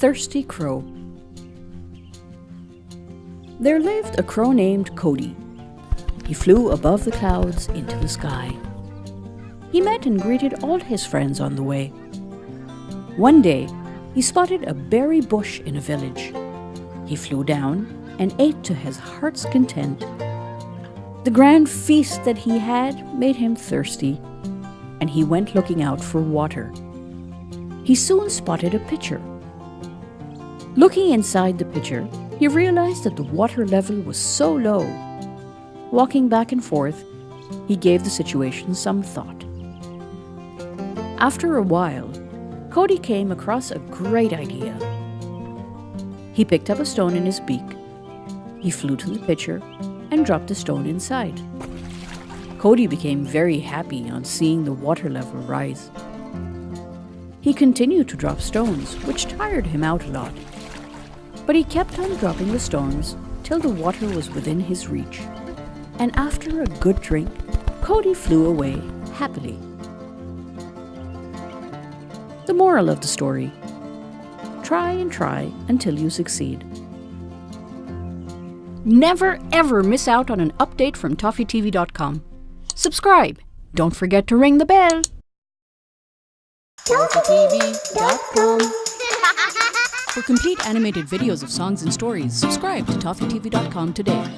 thirsty crow. There lived a crow named Cody. He flew above the clouds into the sky. He met and greeted all his friends on the way. One day, he spotted a berry bush in a village. He flew down and ate to his heart's content. The grand feast that he had made him thirsty, and he went looking out for water. He soon spotted a pitcher. Looking inside the pitcher, he realized that the water level was so low. Walking back and forth, he gave the situation some thought. After a while, Cody came across a great idea. He picked up a stone in his beak. He flew to the pitcher and dropped the stone inside. Cody became very happy on seeing the water level rise. He continued to drop stones, which tired him out a lot. But he kept on dropping the stones till the water was within his reach. And after a good drink, Cody flew away happily. The moral of the story: try and try until you succeed. Never ever miss out on an update from ToffeeTV.com. Subscribe. Don't forget to ring the bell. ToffeeTV.com. For complete animated videos of songs and stories, subscribe to ToffeeTV.com today.